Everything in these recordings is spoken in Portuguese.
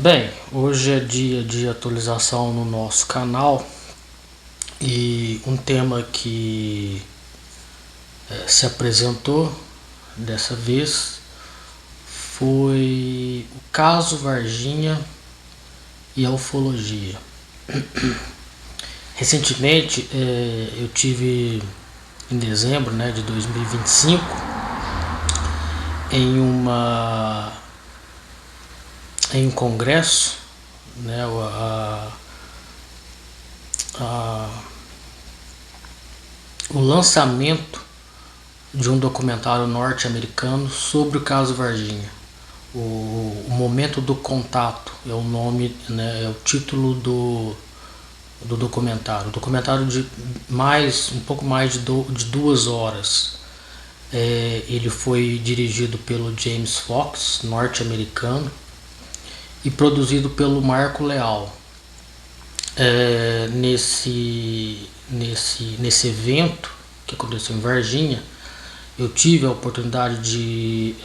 Bem, hoje é dia de atualização no nosso canal e um tema que se apresentou dessa vez foi o caso Varginha e a ufologia. Recentemente eu tive em dezembro de 2025 em um congresso, o lançamento de um documentário norte-americano sobre o caso Varginha. O Momento do Contato é o nome, é o título do documentário. O documentário de um pouco mais de 2 horas. Ele foi dirigido pelo James Fox, norte-americano, e produzido pelo Marco Leal. Nesse evento que aconteceu em Varginha, eu tive a oportunidade de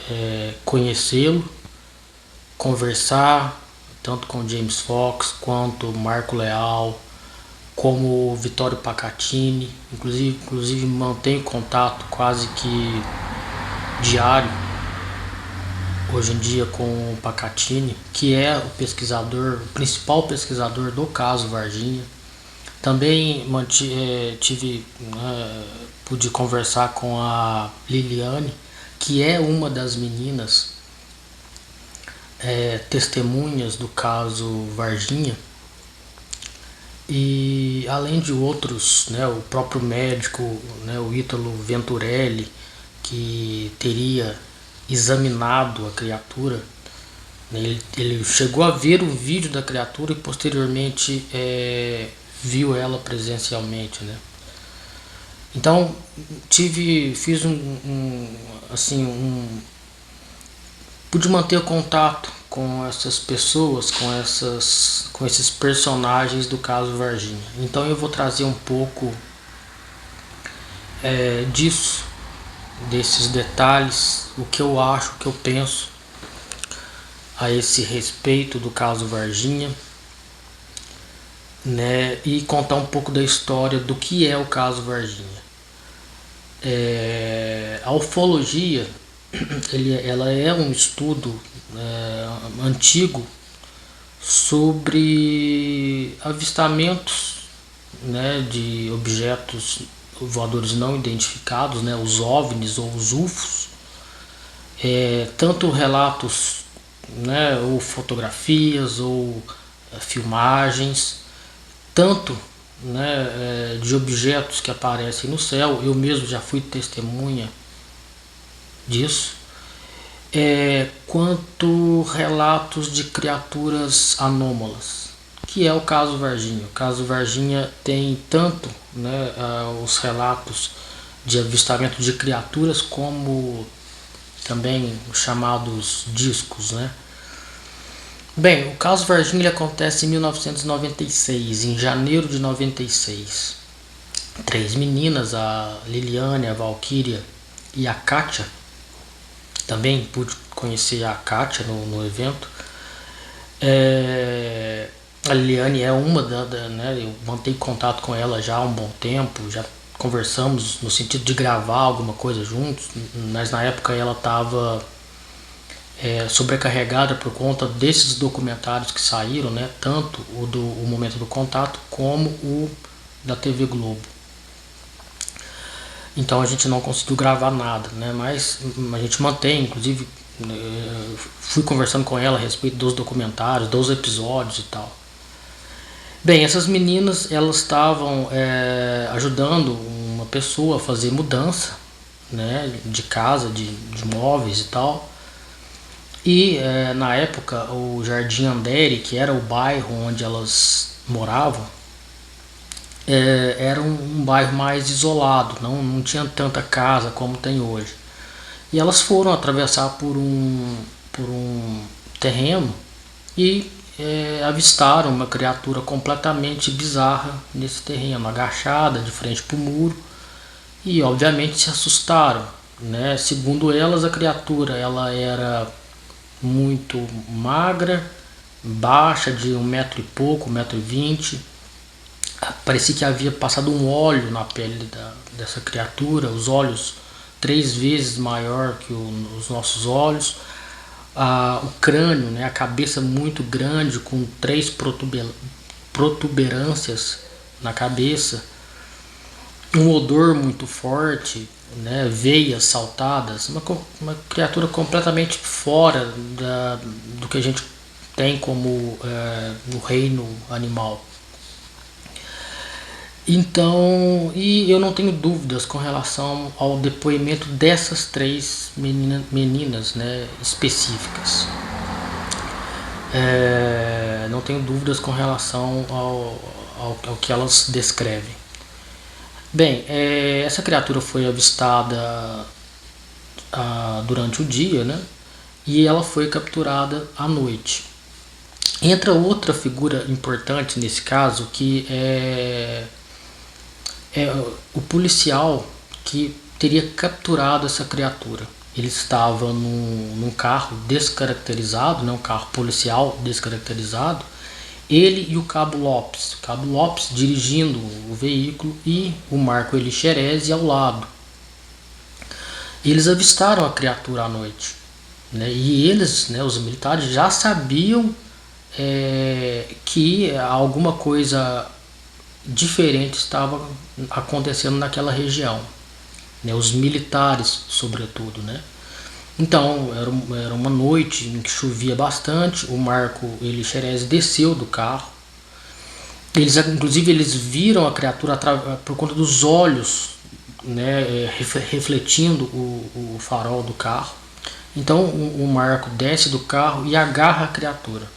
conhecê-lo, conversar tanto com James Fox quanto Marco Leal, como o Vittorio Pacatini. Inclusive mantenho contato quase que diário hoje em dia com o Pacatini, que é o principal pesquisador do caso Varginha. Também pude conversar com a Liliane, que é uma das meninas testemunhas do caso Varginha, e além de outros, o próprio médico, o Ítalo Venturelli, que teria examinado a criatura. Ele chegou a ver o vídeo da criatura e posteriormente viu ela presencialmente, Então pude manter contato com essas pessoas, com esses personagens do caso Varginha. Então eu vou trazer um pouco desses detalhes, o que eu acho, o que eu penso a esse respeito do caso Varginha, e contar um pouco da história do que é o caso Varginha. A ufologia, ela é um estudo antigo sobre avistamentos, de objetos voadores não identificados, os OVNIs ou os UFOs. Tanto relatos, ou fotografias ou filmagens, tanto de objetos que aparecem no céu. Eu mesmo já fui testemunha disso, quanto relatos de criaturas anômalas, que é o caso Varginha. O caso Varginha tem tanto os relatos de avistamento de criaturas, como também os chamados discos, Bem, o caso Varginha ele acontece em 1996, em janeiro de 96. 3 meninas, a Liliane, a Valquíria e a Kátia. Também pude conhecer a Kátia no evento. A Liliane é uma eu mantenho contato com ela já há um bom tempo, já conversamos no sentido de gravar alguma coisa juntos, mas na época ela estava sobrecarregada por conta desses documentários que saíram, tanto o Momento do Contato como o da TV Globo. Então a gente não conseguiu gravar nada, mas a gente mantém, inclusive fui conversando com ela a respeito dos documentários, dos episódios e tal. Bem, essas meninas, elas estavam ajudando uma pessoa a fazer mudança, de casa, de móveis e tal. E na época o Jardim Andere, que era o bairro onde elas moravam, era um bairro mais isolado, não tinha tanta casa como tem hoje. E elas foram atravessar por um terreno e avistaram uma criatura completamente bizarra nesse terreno, agachada de frente para o muro, e obviamente se assustaram. Segundo elas, a criatura ela era muito magra, baixa, de 1 metro e pouco, 1,20 m. Parecia que havia passado um óleo na pele dessa criatura, os olhos 3 vezes maior que os nossos olhos, o crânio, né, a cabeça muito grande, com 3 protuberâncias na cabeça, um odor muito forte, né, veias saltadas, uma criatura completamente fora do que a gente tem como no reino animal. Então, e eu não tenho dúvidas com relação ao depoimento dessas 3 meninas, né, específicas. Não tenho dúvidas com relação ao que elas descrevem. Bem, essa criatura foi avistada durante o dia, né, e ela foi capturada à noite. Entra outra figura importante nesse caso, que é o policial que teria capturado essa criatura. Ele estava num carro descaracterizado, né, um carro policial descaracterizado, ele e o Cabo Lopes dirigindo o veículo e o Marco Elixerez ao lado. Eles avistaram a criatura à noite, né, e eles, né, os militares, já sabiam que alguma coisa diferente estava acontecendo naquela região, né, os militares sobretudo, né. Então era uma noite em que chovia bastante. O Marco Elixerez desceu do carro. Inclusive eles viram a criatura por conta dos olhos, né, refletindo o farol do carro. Então o Marco desce do carro e agarra a criatura.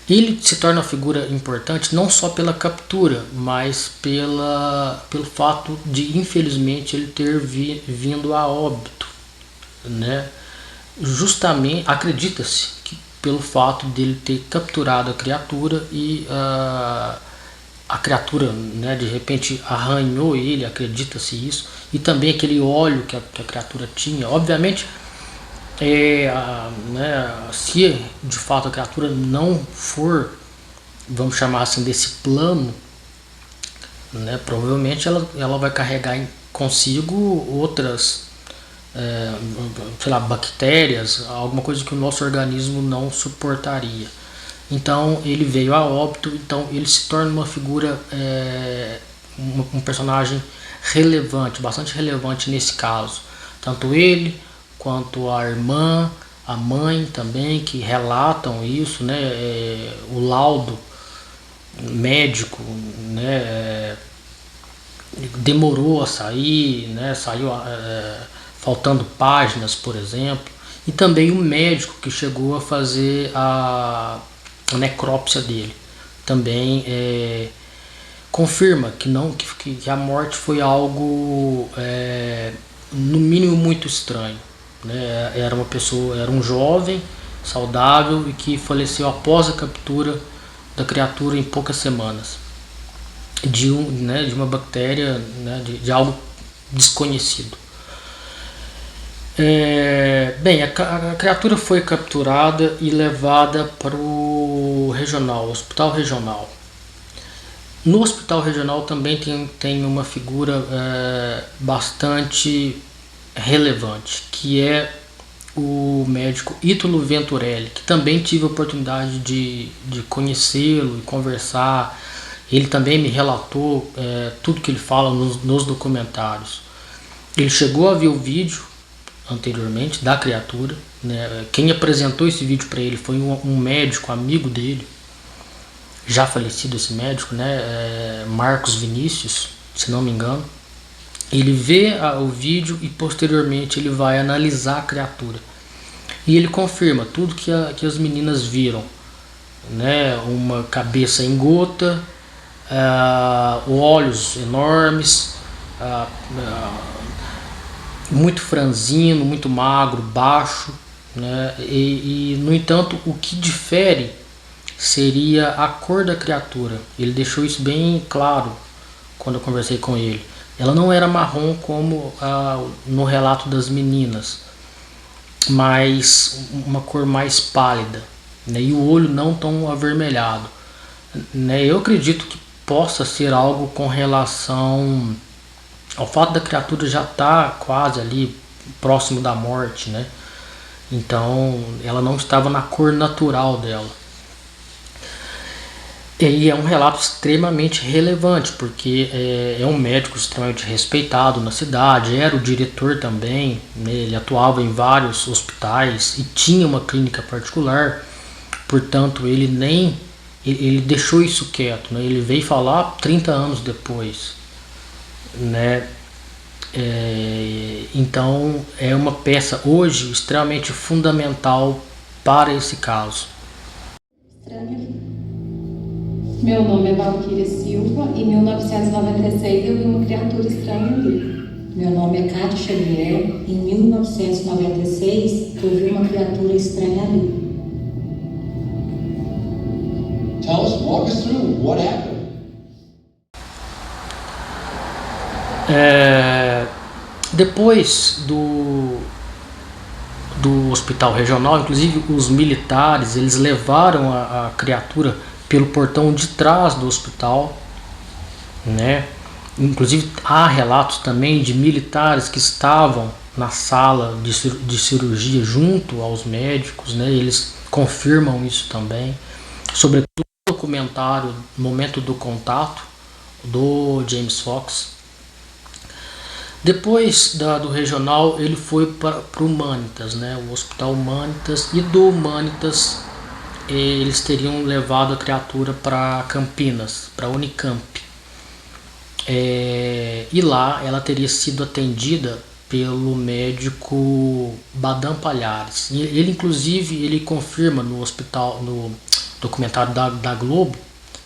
Ele se torna uma figura importante não só pela captura, mas pelo fato de, infelizmente, ele ter vindo a óbito, né? Justamente, acredita-se que pelo fato dele ter capturado a criatura e a criatura, né, de repente arranhou ele, acredita-se isso, e também aquele óleo que a criatura tinha. Obviamente, né, se de fato a criatura não for, vamos chamar assim, desse plano, né, provavelmente ela vai carregar consigo outras, sei lá, bactérias, alguma coisa que o nosso organismo não suportaria. Então ele veio a óbito. Então ele se torna uma figura, um personagem relevante, bastante relevante nesse caso. Tanto ele quanto a irmã, a mãe também, que relatam isso, né? O laudo médico, né, demorou a sair, né? Saiu faltando páginas, por exemplo. E também o médico que chegou a fazer a necrópsia dele também confirma que a morte foi algo, no mínimo, muito estranho, né? Era um jovem saudável e que faleceu após a captura da criatura em poucas semanas de uma bactéria, né, de algo desconhecido. Bem, a criatura foi capturada e levada para o hospital regional. No hospital regional também tem uma figura bastante relevante, que é o médico Ítalo Venturelli, que também tive a oportunidade de conhecê-lo e conversar. Ele também me relatou tudo que ele fala nos documentários. Ele chegou a ver o vídeo anteriormente da criatura, né? Quem apresentou esse vídeo para ele foi um médico amigo dele, já falecido esse médico, né? Marcos Vinícius, se não me engano. Ele vê o vídeo e posteriormente ele vai analisar a criatura e ele confirma tudo que as meninas viram, né? Uma cabeça em gota, olhos enormes, muito franzino, muito magro, baixo, né? E no entanto, o que difere seria a cor da criatura. Ele deixou isso bem claro quando eu conversei com ele. Ela não era marrom como no relato das meninas, mas uma cor mais pálida, né, e o olho não tão avermelhado, né. Eu acredito que possa ser algo com relação ao fato da criatura já estar quase ali próximo da morte, né? Então ela não estava na cor natural dela. E é um relato extremamente relevante, porque é um médico extremamente respeitado na cidade, era o diretor também, né? Ele atuava em vários hospitais e tinha uma clínica particular, portanto ele deixou isso quieto, né? Ele veio falar 30 anos depois, né? Então é uma peça hoje extremamente fundamental para esse caso. Meu nome é Valquíria Silva e em 1996 eu vi uma criatura estranha ali. Meu nome é Cátia Xavier e em 1996 eu vi uma criatura estranha ali. Tell us, walk us through what happened. Depois do hospital regional, inclusive os militares, eles levaram a criatura pelo portão de trás do hospital, né? Inclusive há relatos também de militares que estavam na sala de cirurgia junto aos médicos, né? Eles confirmam isso também, sobretudo no documentário Momento do Contato do James Fox. Depois do regional ele foi para o Humanitas, né? O Hospital Humanitas, e do Humanitas eles teriam levado a criatura para Campinas, para Unicamp. E lá ela teria sido atendida pelo médico Badam Palhares. E ele inclusive ele confirma no hospital, no documentário da Globo,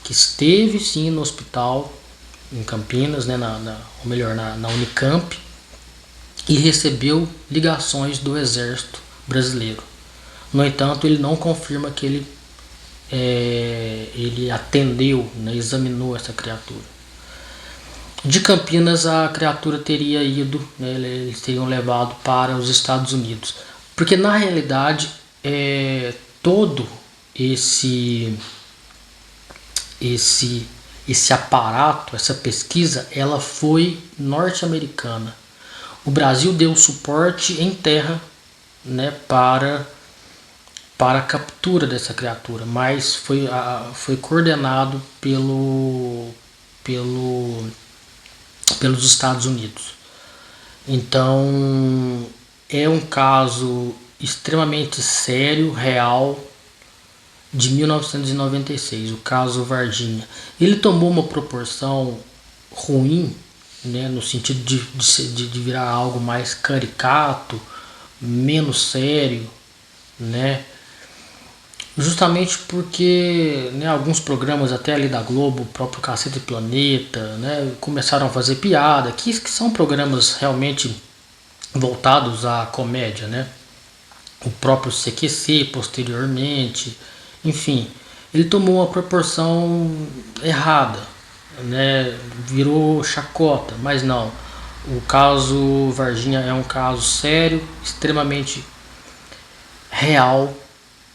que esteve sim no hospital em Campinas, né, ou melhor, na Unicamp, e recebeu ligações do Exército Brasileiro. No entanto, ele não confirma que ele atendeu, né, examinou essa criatura. De Campinas, a criatura teria ido, né, eles teriam levado para os Estados Unidos, porque na realidade todo esse aparato, essa pesquisa, ela foi norte-americana. O Brasil deu suporte em terra, né, para a captura dessa criatura, mas foi coordenado pelos Estados Unidos. Então é um caso extremamente sério, real, de 1996, o caso Varginha. Ele tomou uma proporção ruim, né, no sentido de virar algo mais caricato, menos sério, né, justamente porque, né, alguns programas até ali da Globo, o próprio Cacete Planeta, né, começaram a fazer piada, que são programas realmente voltados à comédia, né, o próprio CQC posteriormente, enfim, ele tomou uma proporção errada, né? Virou chacota, mas não. O caso Varginha é um caso sério, extremamente real,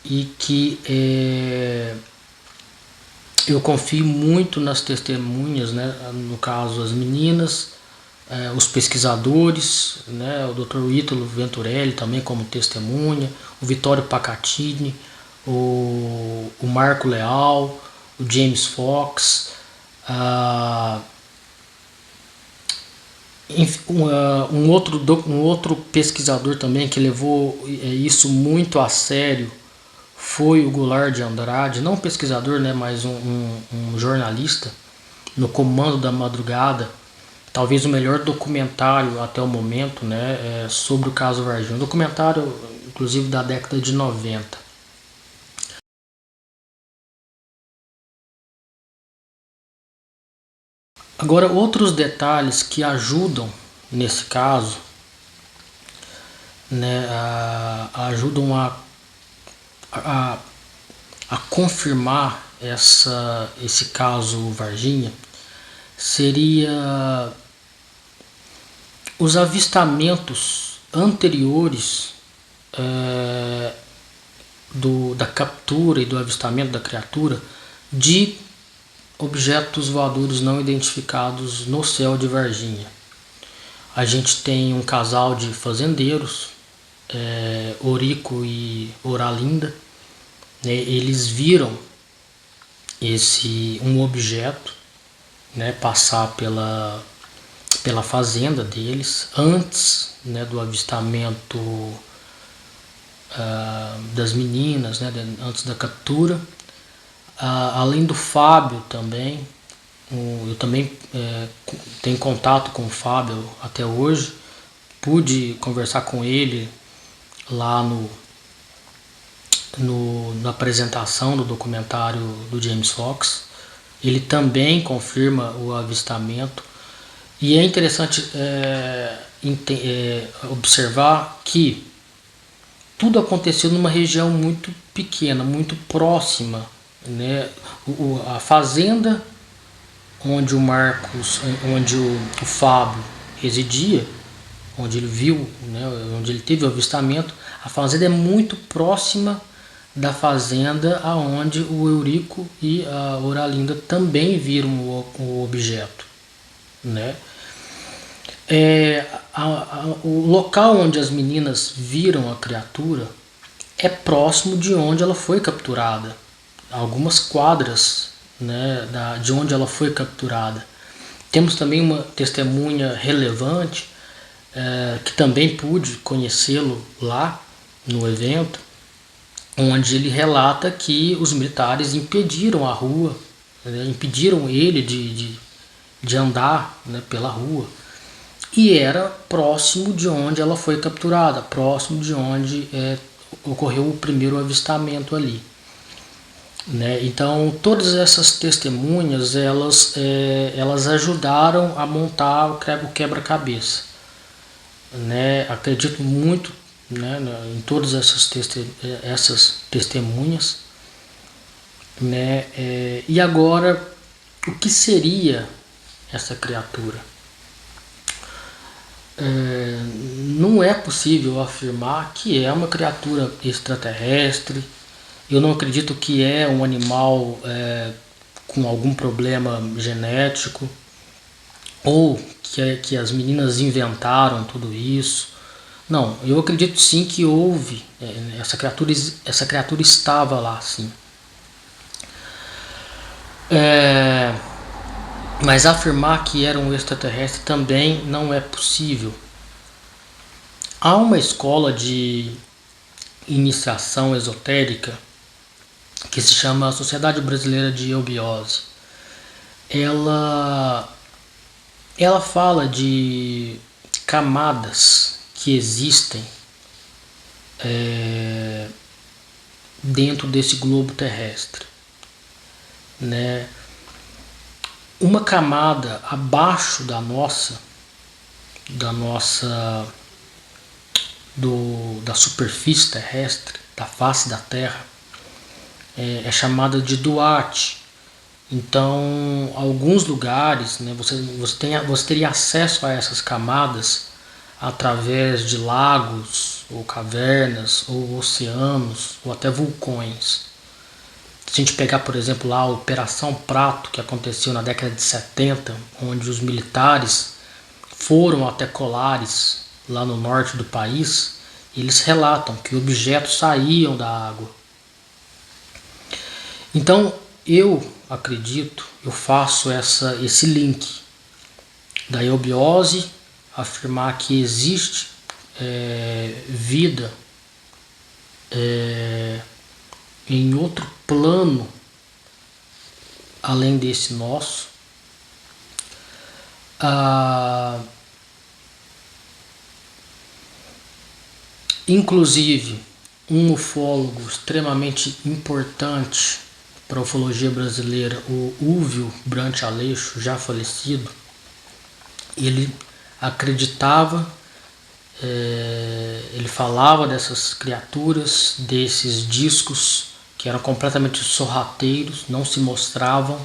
e que eu confio muito nas testemunhas, né? No caso as meninas, os pesquisadores, né? O Dr. Ítalo Venturelli também como testemunha, o Vittorio Pacatini, o Marco Leal, o James Fox, um outro pesquisador também que levou isso muito a sério foi o Goulart de Andrade, não um pesquisador, né, mas um jornalista, no Comando da Madrugada, talvez o melhor documentário até o momento, né, sobre o caso Varginha, um documentário inclusive da década de 90. Agora, outros detalhes que ajudam nesse caso, né, ajudam a confirmar esse caso Varginha, seria os avistamentos anteriores da captura e do avistamento da criatura de objetos voadores não identificados no céu de Varginha. A gente tem um casal de fazendeiros, Orico e Oralinda, né? Eles viram um objeto, né, passar pela fazenda deles antes, né, do avistamento das meninas, né, antes da captura. Além do Fábio também, eu também tenho contato com o Fábio até hoje, pude conversar com ele lá na apresentação do documentário do James Fox. Ele também confirma o avistamento, e é interessante observar que tudo aconteceu numa região muito pequena, muito próxima, né? A fazenda onde o Fábio residia, onde ele viu, né, onde ele teve o avistamento, a fazenda é muito próxima da fazenda aonde o Eurico e a Oralinda também viram o objeto, né? O local onde as meninas viram a criatura é próximo de onde ela foi capturada, algumas quadras, né, de onde ela foi capturada. Temos também uma testemunha relevante, que também pude conhecê-lo lá no evento, onde ele relata que os militares impediram a rua, né, impediram ele de andar, né, pela rua, e era próximo de onde ela foi capturada, próximo de onde ocorreu o primeiro avistamento ali, né? Então todas essas testemunhas elas ajudaram a montar o quebra-cabeça, né? Acredito muito, né, em todas essas testemunhas, né? E agora, o que seria essa criatura? Não é possível afirmar que é uma criatura extraterrestre. Eu não acredito que é um animal com algum problema genético, ou que as meninas inventaram tudo isso. Não, eu acredito sim que houve, essa criatura estava lá, sim. Mas afirmar que era um extraterrestre também não é possível. Há uma escola de iniciação esotérica que se chama Sociedade Brasileira de Eubiose. Ela fala de camadas que existem dentro desse globo terrestre, né? Uma camada abaixo da superfície terrestre, da face da Terra, é chamada de Duarte. Então, alguns lugares, né, você teria acesso a essas camadas através de lagos, ou cavernas, ou oceanos, ou até vulcões. Se a gente pegar, por exemplo, lá a Operação Prato, que aconteceu na década de 70, onde os militares foram até Colares, lá no norte do país, eles relatam que objetos saíam da água. Então, eu acredito, eu faço esse link da eubiose, afirmar que existe vida em outro plano além desse nosso. Inclusive, um ufólogo extremamente importante para a ufologia brasileira, o Úvio Brant Aleixo, já falecido, ele acreditava, ele falava dessas criaturas, desses discos que eram completamente sorrateiros, não se mostravam,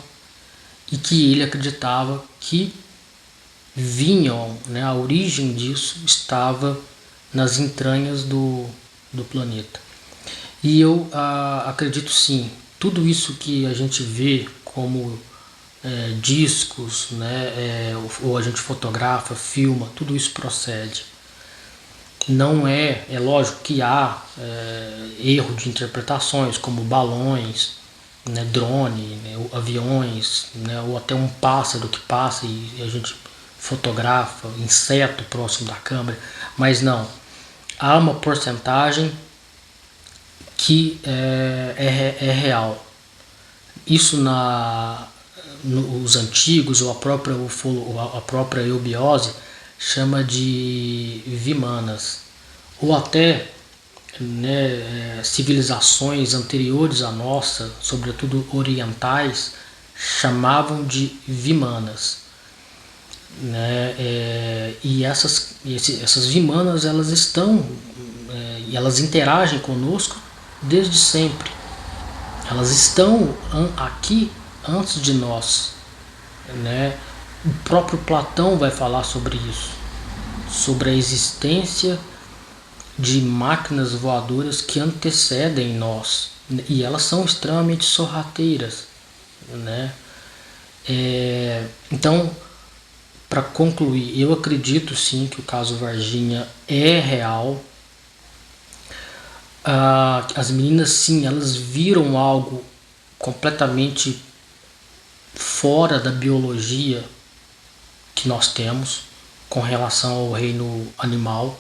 e que ele acreditava que vinham, né, a origem disso estava nas entranhas do planeta. E eu acredito sim, tudo isso que a gente vê como discos, né, ou a gente fotografa, filma, tudo isso procede. Não é lógico que há erro de interpretações, como balões, né, drone, né, aviões, né, ou até um pássaro que passa e a gente fotografa, inseto próximo da câmera, mas não. Há uma porcentagem que é real. Isso nos antigos, ou a própria eubiose, chama de vimanas, ou até, né, civilizações anteriores à nossa, sobretudo orientais, chamavam de vimanas, né? E essas vimanas, elas estão e elas interagem conosco desde sempre. Elas estão aqui antes de nós, né? O próprio Platão vai falar sobre isso, sobre a existência de máquinas voadoras que antecedem nós, e elas são extremamente sorrateiras, né? Então, para concluir, eu acredito sim que o caso Varginha é real. As meninas, sim, elas viram algo completamente fora da biologia que nós temos com relação ao reino animal.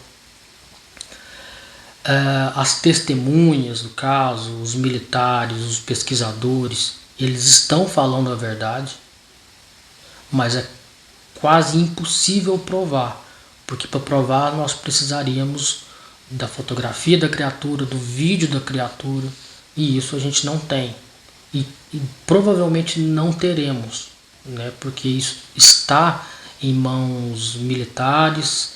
As testemunhas do caso, os militares, os pesquisadores, eles estão falando a verdade, mas é quase impossível provar, porque para provar nós precisaríamos da fotografia da criatura, do vídeo da criatura, e isso a gente não tem, e provavelmente não teremos, né, porque isso está em mãos militares,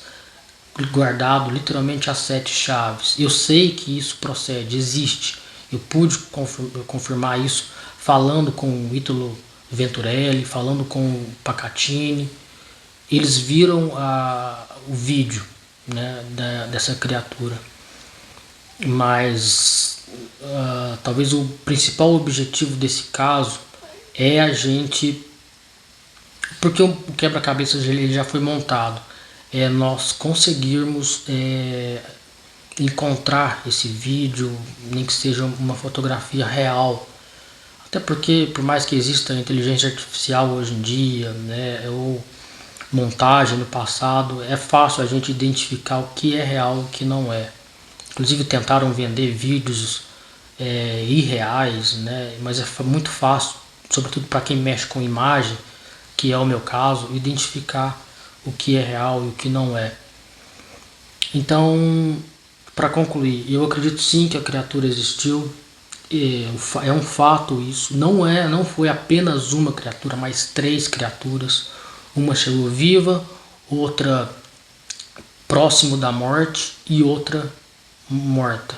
guardado literalmente às 7 chaves. Eu sei que isso procede, existe. Eu pude confirmar isso falando com o Ítalo Venturelli, falando com o Pacatini. Eles viram o vídeo, né, dessa criatura. Mas talvez o principal objetivo desse caso é a gente... Porque o quebra-cabeças ele já foi montado. É nós conseguirmos encontrar esse vídeo, nem que seja uma fotografia real. Até porque, por mais que exista inteligência artificial hoje em dia, né, ou montagem no passado, é fácil a gente identificar o que é real e o que não é. Inclusive tentaram vender vídeos irreais, né, mas é muito fácil, sobretudo para quem mexe com imagem, que é o meu caso, identificar o que é real e o que não é. Então, para concluir, eu acredito sim que a criatura existiu. É um fato isso. Não foi apenas uma criatura, mas 3 criaturas. Uma chegou viva, outra próximo da morte e outra morta,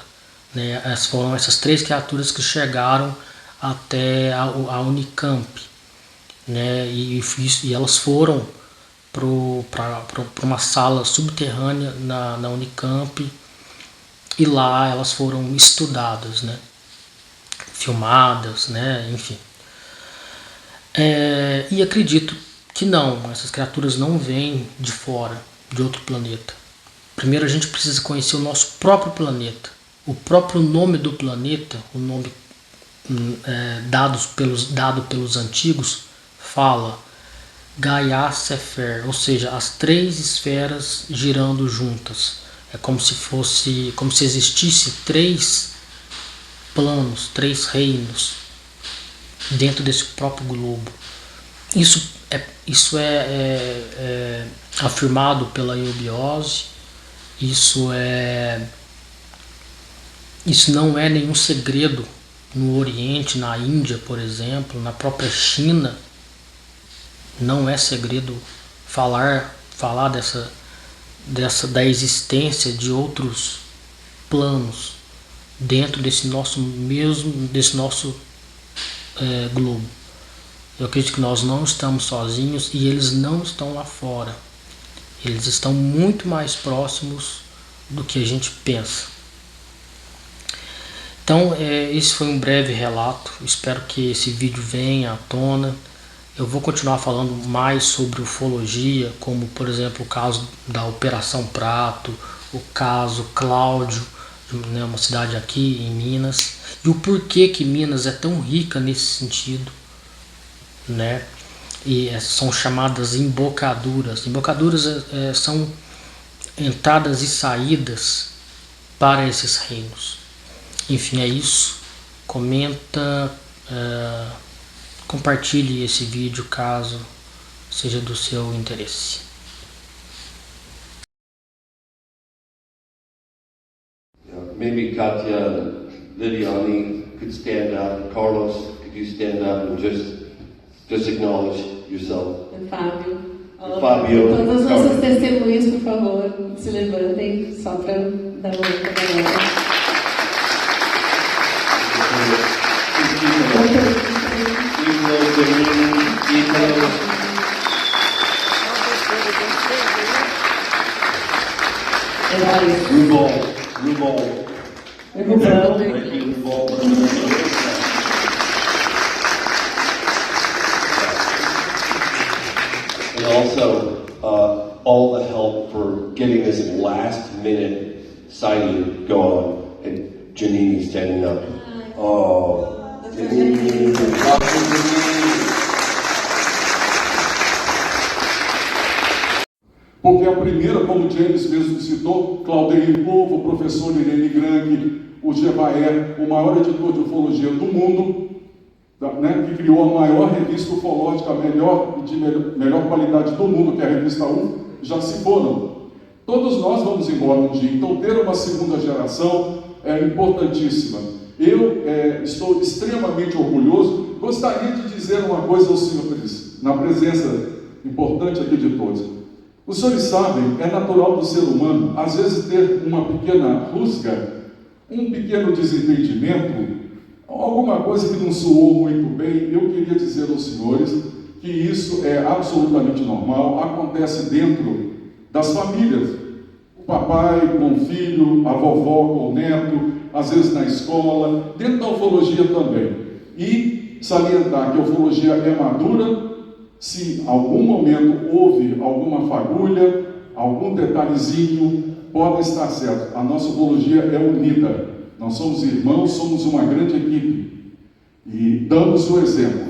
né? Foram essas 3 criaturas que chegaram até a Unicamp, né? E elas foram para uma sala subterrânea na Unicamp, e lá elas foram estudadas, né? Filmadas, né? Enfim. E acredito que não, essas criaturas não vêm de fora, de outro planeta. Primeiro a gente precisa conhecer o nosso próprio planeta. O próprio nome do planeta, o nome dado pelos antigos, fala Gaia Sefer, ou seja, as 3 esferas girando juntas. É como se existisse 3 planos, 3 reinos dentro desse próprio globo. Isso é afirmado pela eubiose. Isso não é nenhum segredo no Oriente, na Índia, por exemplo, na própria China. Não é segredo falar da existência de outros planos dentro desse nosso globo. Eu acredito que nós não estamos sozinhos e eles não estão lá fora. Eles estão muito mais próximos do que a gente pensa. Então, esse foi um breve relato. Espero que esse vídeo venha à tona. Eu vou continuar falando mais sobre ufologia, como por exemplo o caso da Operação Prato, o caso Cláudio, né, uma cidade aqui em Minas, e o porquê que Minas é tão rica nesse sentido, né? E são chamadas embocaduras. Embocaduras são entradas e saídas para esses reinos. Enfim, é isso. Comenta, compartilhe esse vídeo caso seja do seu interesse. Maybe Katya, Lidiane could stand up. Carlos, could you stand up and just acknowledge yourself? Fábio. Fábio. Todas as nossas testemunhas, por favor, se levantem só para dar uma olhada para a galera. And also, all the help for getting this last minute sighting going. And Janine standing up. Oh, Janine, Dr. Janine. Porque a primeira, como o James mesmo citou, Claudeir Povo, o professor Irene Grang, o Gevaer, o maior editor de ufologia do mundo, né, que criou a maior revista ufológica, melhor e de melhor qualidade do mundo, que é a revista UFO, já se foram. Todos nós vamos embora um dia, então ter uma segunda geração é importantíssima. Eu estou extremamente orgulhoso. Gostaria de dizer uma coisa aos senhores, na presença importante aqui de todos. Os senhores sabem, é natural do ser humano, às vezes, ter uma pequena rusga, um pequeno desentendimento, alguma coisa que não soou muito bem. Eu queria dizer aos senhores que isso é absolutamente normal, acontece dentro das famílias. O papai com o filho, a vovó com o neto, às vezes na escola, dentro da ufologia também. E salientar que a ufologia é madura. Se em algum momento houve alguma fagulha, algum detalhezinho, pode estar certo. A nossa ufologia é unida. Nós somos irmãos, somos uma grande equipe. E damos o exemplo.